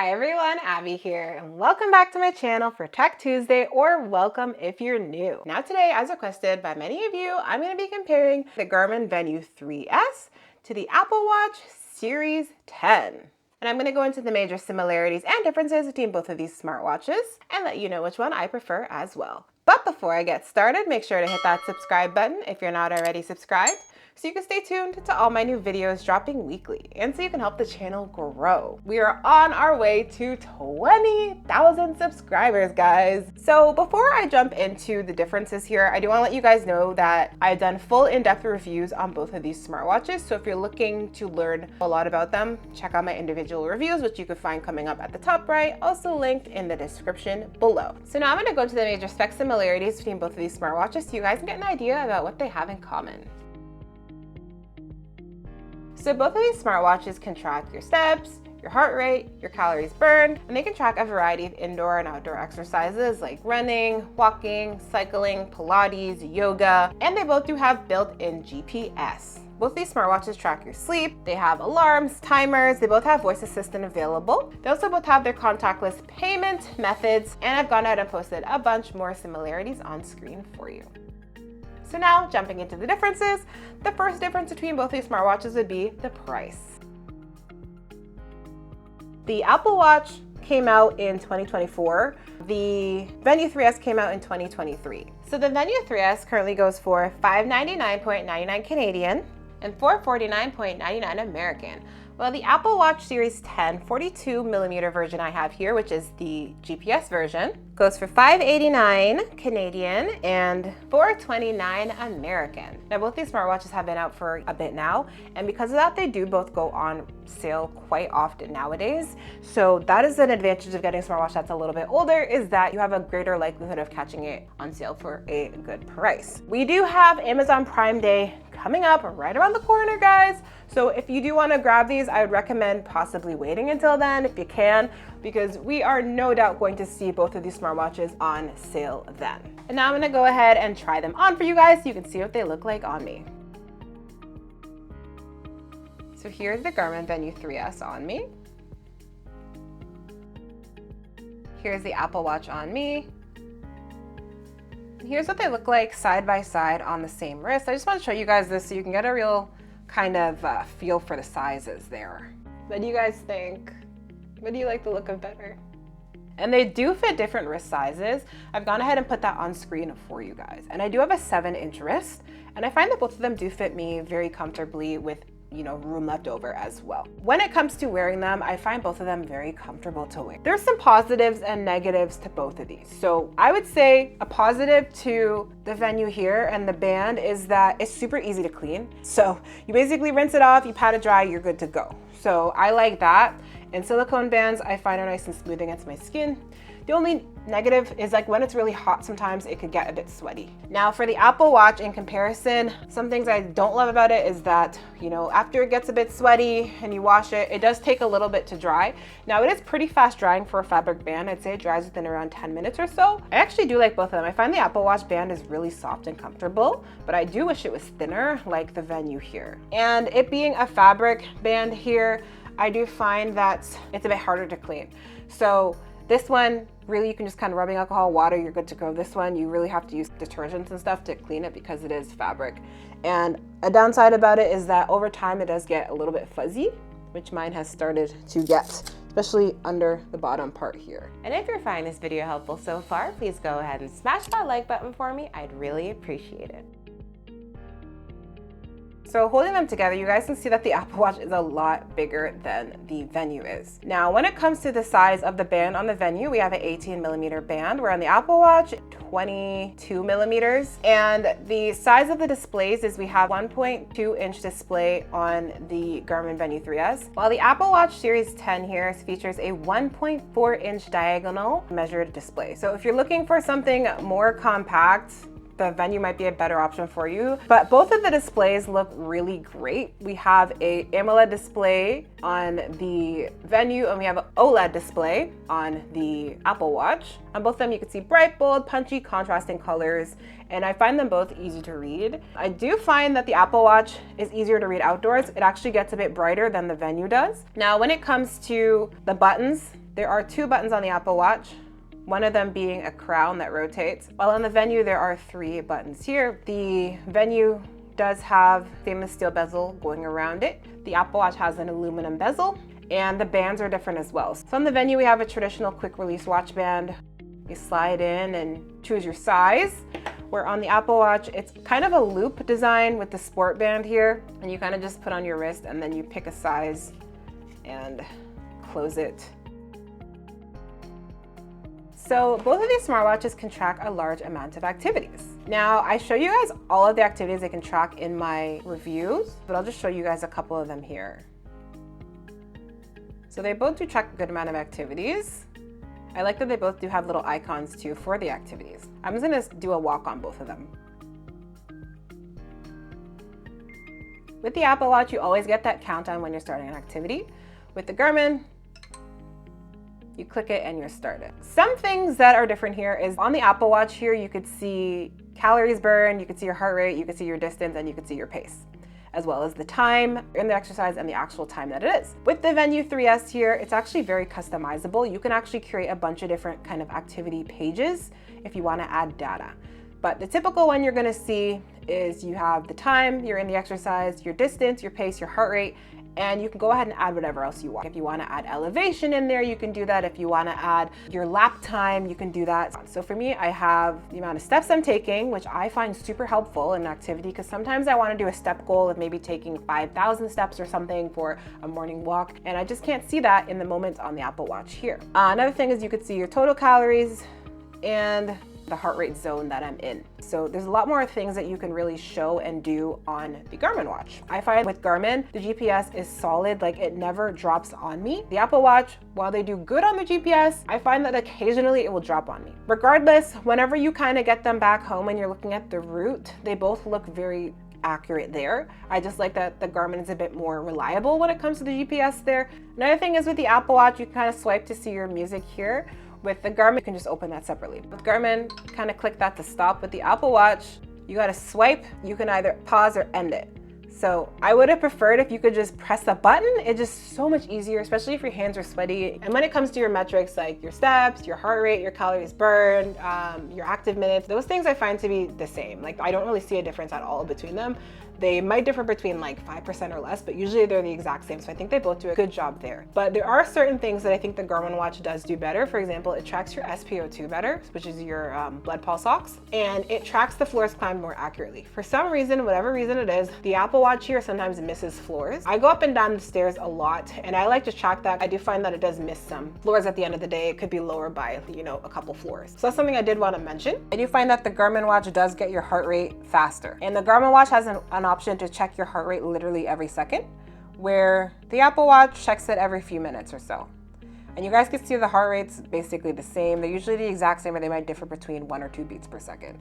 Hi everyone, Abby here, and welcome back to my channel for Tech Tuesday, or welcome if you're new. Now today, as requested by many of you, I'm going to be comparing the Garmin Venu 3S to the Apple Watch Series 10. And I'm going to go into the major similarities and differences between both of these smartwatches and let you know which one I prefer as well. But before I get started, make sure to hit that subscribe button if you're not already subscribed, so you can stay tuned to all my new videos dropping weekly, and so you can help the channel grow. We are on our way to 20,000 subscribers, guys. So before I jump into the differences here, I do want to let you guys know that I've done full in-depth reviews on both of these smartwatches. So if you're looking to learn a lot about them, check out my individual reviews, which you can find coming up at the top right, also linked in the description below. So now I'm going to go to the major spec similarities between both of these smartwatches so you guys can get an idea about what they have in common. So both of these smartwatches can track your steps, your heart rate, your calories burned, and they can track a variety of indoor and outdoor exercises like running, walking, cycling, Pilates, yoga, and they both do have built-in GPS. Both these smartwatches track your sleep, they have alarms, timers, they both have voice assistant available. They also both have their contactless payment methods, and I've gone ahead and posted a bunch more similarities on screen for you. So now, jumping into the differences, the first difference between both these smartwatches would be the price. The Apple Watch came out in 2024. The Venu 3S came out in 2023. So the Venu 3S currently goes for $599.99 Canadian and $449.99 American. Well, the Apple Watch Series 10 42mm version I have here, which is the GPS version, goes for $589 Canadian and $429 American. Now, both these smartwatches have been out for a bit now, and because of that, they do both go on sale quite often nowadays. So that is an advantage of getting a smartwatch that's a little bit older, is that you have a greater likelihood of catching it on sale for a good price. We do have Amazon Prime Day coming up right around the corner, guys. So if you do want to grab these, I would recommend possibly waiting until then if you can, because we are no doubt going to see both of these smartwatches on sale then. And now I'm going to go ahead and try them on for you guys so you can see what they look like on me. So here's the Garmin Venu 3S on me. Here's the Apple Watch on me. And here's what they look like side by side on the same wrist. I just want to show you guys this so you can get a real kind of feel for the sizes there. What do you guys think? What do you like the look of better? And they do fit different wrist sizes. I've gone ahead and put that on screen for you guys. And I do have a 7-inch wrist, and I find that both of them do fit me very comfortably with room left over as well. When it comes to wearing them, I find both of them very comfortable to wear. There's some positives and negatives to both of these. So I would say a positive to the Venu here and the band is that it's super easy to clean. So you basically rinse it off, you pat it dry, you're good to go. So I like that. And silicone bands I find are nice and smooth against my skin. The only negative is like when it's really hot, sometimes it could get a bit sweaty. Now for the Apple Watch in comparison, some things I don't love about it is that, after it gets a bit sweaty and you wash it, it does take a little bit to dry. Now it is pretty fast drying for a fabric band. I'd say it dries within around 10 minutes or so. I actually do like both of them. I find the Apple Watch band is really soft and comfortable, but I do wish it was thinner like the Venu here. And it being a fabric band here, I do find that it's a bit harder to clean. So this one, really, you can just kind of rubbing alcohol, water, you're good to go. This one, you really have to use detergents and stuff to clean it because it is fabric. And a downside about it is that over time it does get a little bit fuzzy, which mine has started to get, especially under the bottom part here. And if you're finding this video helpful so far, please go ahead and smash that like button for me. I'd really appreciate it. So holding them together, you guys can see that the Apple Watch is a lot bigger than the Venu is. Now, when it comes to the size of the band on the Venu, we have an 18mm band, where on the Apple Watch, 22mm. And the size of the displays is we have 1.2-inch display on the Garmin Venu 3S, while the Apple Watch Series 10 here features a 1.4-inch diagonal measured display. So if you're looking for something more compact, the Venu might be a better option for you. But both of the displays look really great. We have a AMOLED display on the Venu, and we have an OLED display on the Apple Watch. On both of them, you can see bright, bold, punchy, contrasting colors, and I find them both easy to read. I do find that the Apple Watch is easier to read outdoors. It actually gets a bit brighter than the Venu does. Now, when it comes to the buttons, There are 2 buttons on the Apple Watch, one of them being a crown that rotates. While on the Venu, there are 3 buttons here. The Venu does have stainless steel bezel going around it. The Apple Watch has an aluminum bezel, and the bands are different as well. So on the Venu, we have a traditional quick release watch band. You slide in and choose your size. Where on the Apple Watch, it's kind of a loop design with the sport band here, and you kind of just put on your wrist and then you pick a size and close it. So both of these smartwatches can track a large amount of activities. Now, I show you guys all of the activities they can track in my reviews, but I'll just show you guys a couple of them here. So they both do track a good amount of activities. I like that they both do have little icons too for the activities. I'm just gonna do a walk on both of them. With the Apple Watch, you always get that countdown when you're starting an activity. With the Garmin, you click it and you're started. Some things that are different here is on the Apple Watch here, you could see calories burned, you could see your heart rate, you could see your distance, and you could see your pace, as well as the time in the exercise and the actual time that it is. With the Venu 3S here, it's actually very customizable. You can actually create a bunch of different kind of activity pages if you want to add data. But the typical one you're going to see is you have the time you're in the exercise, your distance, your pace, your heart rate, and you can go ahead and add whatever else you want. If you want to add elevation in there, you can do that. If you want to add your lap time, you can do that. So for me, I have the amount of steps I'm taking, which I find super helpful in an activity, because sometimes I want to do a step goal of maybe taking 5,000 steps or something for a morning walk, and I just can't see that in the moment on the Apple Watch here. Another thing is you could see your total calories and the heart rate zone that I'm in. So there's a lot more things that you can really show and do on the Garmin watch. I find with Garmin, the GPS is solid, like it never drops on me. The Apple Watch, while they do good on the GPS, I find that occasionally it will drop on me. Regardless, whenever you kind of get them back home and you're looking at the route, they both look very accurate there. I just like that the Garmin is a bit more reliable when it comes to the GPS there. Another thing is with the Apple Watch, you can kind of swipe to see your music here. With the Garmin, you can just open that separately. With Garmin, kind of click that to stop. With the Apple Watch, you gotta swipe. You can either pause or end it. So I would have preferred if you could just press the button. It's just so much easier, especially if your hands are sweaty. And when it comes to your metrics, like your steps, your heart rate, your calories burned, your active minutes, those things I find to be the same. Like I don't really see a difference at all between them. They might differ between like 5% or less, but usually they're the exact same. So I think they both do a good job there. But there are certain things that I think the Garmin watch does do better. For example, it tracks your SpO2 better, which is your blood pulse ox, and it tracks the floors climbed more accurately. For some reason, whatever reason it is, the Apple Watch here sometimes misses floors. I go up and down the stairs a lot, and I like to track that. I do find that it does miss some floors at the end of the day. It could be lower by, you know, a couple floors. So that's something I did want to mention. I do find that the Garmin watch does get your heart rate faster, and the Garmin watch has an option to check your heart rate literally every second, where the Apple Watch checks it every few minutes or so. And you guys can see the heart rate's basically the same. They're usually the exact same, but they might differ between 1 or 2 beats per second.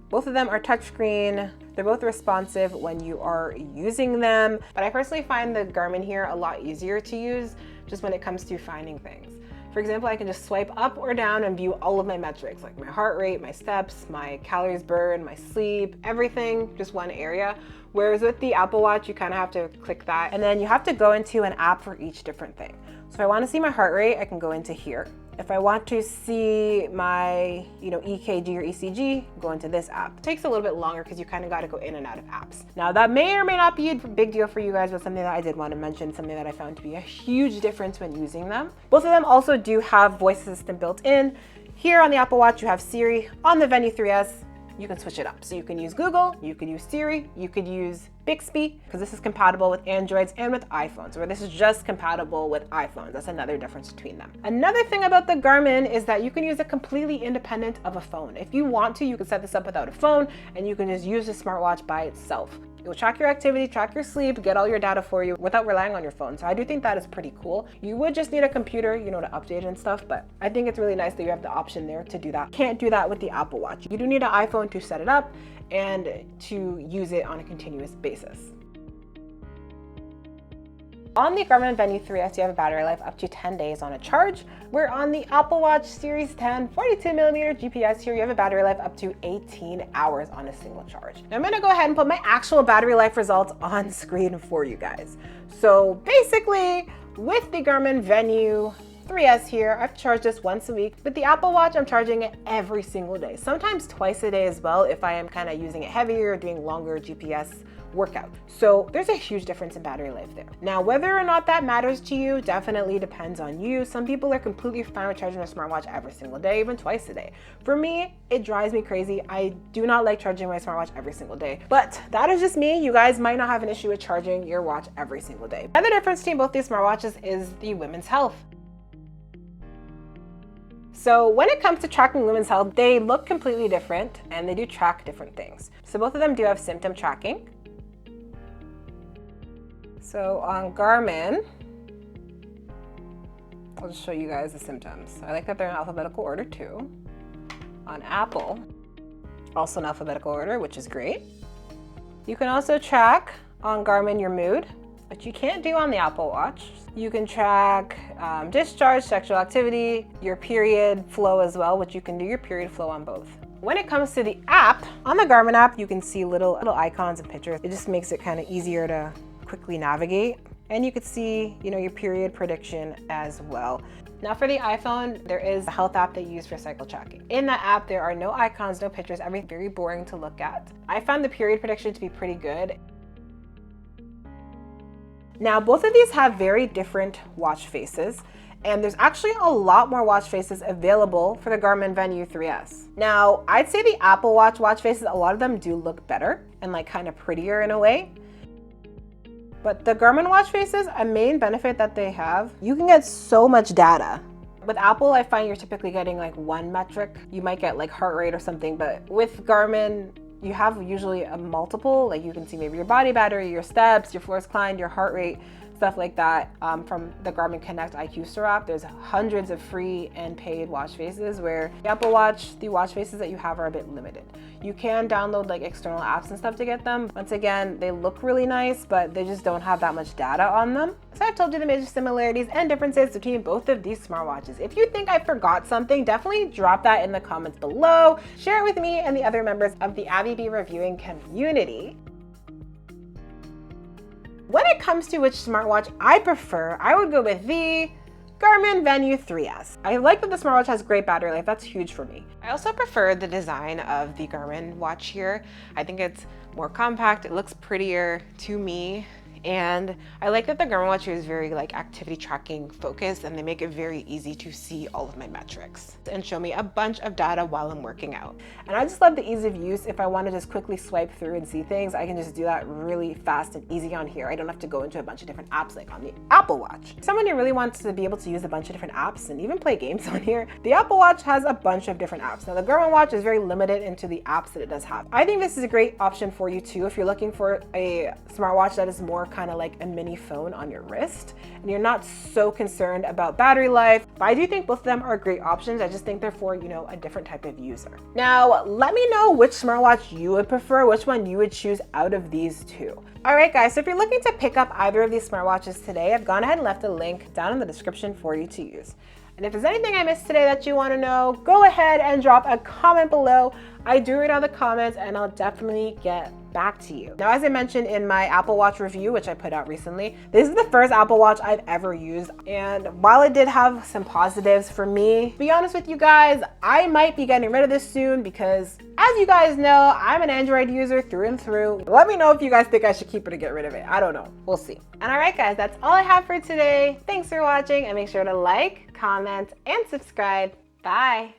Both of them are touchscreen. They're both responsive when you are using them, but I personally find the Garmin here a lot easier to use just when it comes to finding things. For example, I can just swipe up or down and view all of my metrics, like my heart rate, my steps, my calories burned, my sleep, everything, just one area. Whereas with the Apple Watch, you kind of have to click that, and then you have to go into an app for each different thing. So if I want to see my heart rate, I can go into here. If I want to see my, EKG or ECG, go into this app. It takes a little bit longer because you kind of got to go in and out of apps. Now that may or may not be a big deal for you guys, but something that I did want to mention, something that I found to be a huge difference when using them. Both of them also do have voice assistant built in. Here on the Apple Watch, you have Siri. On the Venu 3S, you can switch it up. So you can use Google, you can use Siri, you could use Bixby, because this is compatible with Androids and with iPhones, where this is just compatible with iPhones. That's another difference between them. Another thing about the Garmin is that you can use it completely independent of a phone. If you want to, you can set this up without a phone, and you can just use the smartwatch by itself. It will track your activity, track your sleep, get all your data for you without relying on your phone. So I do think that is pretty cool. You would just need a computer, to update it and stuff, but I think it's really nice that you have the option there to do that. Can't do that with the Apple Watch. You do need an iPhone to set it up and to use it on a continuous basis. On the Garmin Venu 3S, you have a battery life up to 10 days on a charge, where on the Apple Watch Series 10 42mm GPS here, you have a battery life up to 18 hours on a single charge. Now I'm gonna go ahead and put my actual battery life results on screen for you guys. So basically, With the Garmin Venu 3S here, I've charged this once a week. With the Apple Watch, I'm charging it every single day, sometimes twice a day as well if I am kind of using it heavier or doing longer GPS workout. So there's a huge difference in battery life there. Now, whether or not that matters to you definitely depends on you. Some people are completely fine with charging their smartwatch every single day, even twice a day. For me, it drives me crazy. I do not like charging my smartwatch every single day, but that is just me. You guys might not have an issue with charging your watch every single day. Another difference between both these smartwatches is the women's health. So when it comes to tracking women's health, they look completely different and they do track different things. So both of them do have symptom tracking. So on Garmin, I'll just show you guys the symptoms. I like that they're in alphabetical order too. On Apple, also in alphabetical order, which is great. You can also track on Garmin your mood, which you can't do on the Apple Watch. You can track discharge, sexual activity, your period flow as well, which you can do your period flow on both. When it comes to the app, on the Garmin app, you can see little icons and pictures. It just makes it kind of easier to quickly navigate. And you could see, your period prediction as well. Now for the iPhone, there is a health app that you use for cycle tracking. In that app, there are no icons, no pictures, everything very boring to look at. I found the period prediction to be pretty good. Now, both of these have very different watch faces, and there's actually a lot more watch faces available for the Garmin Venu 3S. Now, I'd say the Apple Watch faces, a lot of them do look better and kind of prettier in a way. But the Garmin watch faces, a main benefit that they have, you can get so much data. With Apple, I find you're typically getting one metric. You might get heart rate or something, but with Garmin, you have usually a multiple, you can see maybe your body battery, your steps, your floors climbed, your heart rate, stuff like that. From the Garmin Connect IQ Store app, there's hundreds of free and paid watch faces, where the Apple Watch, the watch faces that you have are a bit limited. You can download external apps and stuff to get them. Once again, they look really nice, but they just don't have that much data on them. So I've told you the major similarities and differences between both of these smartwatches. If you think I forgot something, definitely drop that in the comments below. Share it with me and the other members of the AbbyBReviewing community. When it comes to which smartwatch I prefer, I would go with the Garmin Venu 3S. I like that the smartwatch has great battery life. That's huge for me. I also prefer the design of the Garmin watch here. I think it's more compact. It looks prettier to me. And I like that the Garmin watch here is very activity tracking focused, and they make it very easy to see all of my metrics and show me a bunch of data while I'm working out. And I just love the ease of use. If I want to just quickly swipe through and see things, I can just do that really fast and easy on here. I don't have to go into a bunch of different apps like on the Apple Watch. Someone who really wants to be able to use a bunch of different apps and even play games on here, the Apple Watch has a bunch of different apps. Now the Garmin watch is very limited into the apps that it does have. I think this is a great option for you too if you're looking for a smartwatch that is more kind of like a mini phone on your wrist and you're not so concerned about battery life. But I do think both of them are great options. I just think they're for, a different type of user. Now, let me know which smartwatch you would prefer, which one you would choose out of these two. All right, guys, so if you're looking to pick up either of these smartwatches today, I've gone ahead and left a link down in the description for you to use. And if there's anything I missed today that you want to know, go ahead and drop a comment below. I do read all the comments and I'll definitely get back to you. Now, as I mentioned in my Apple Watch review, which I put out recently, this is the first Apple Watch I've ever used. And while it did have some positives for me, to be honest with you guys, I might be getting rid of this soon because, as you guys know, I'm an Android user through and through. Let me know if you guys think I should keep it or get rid of it. I don't know. We'll see. And all right, guys, that's all I have for today. Thanks for watching and make sure to like, comment, and subscribe. Bye.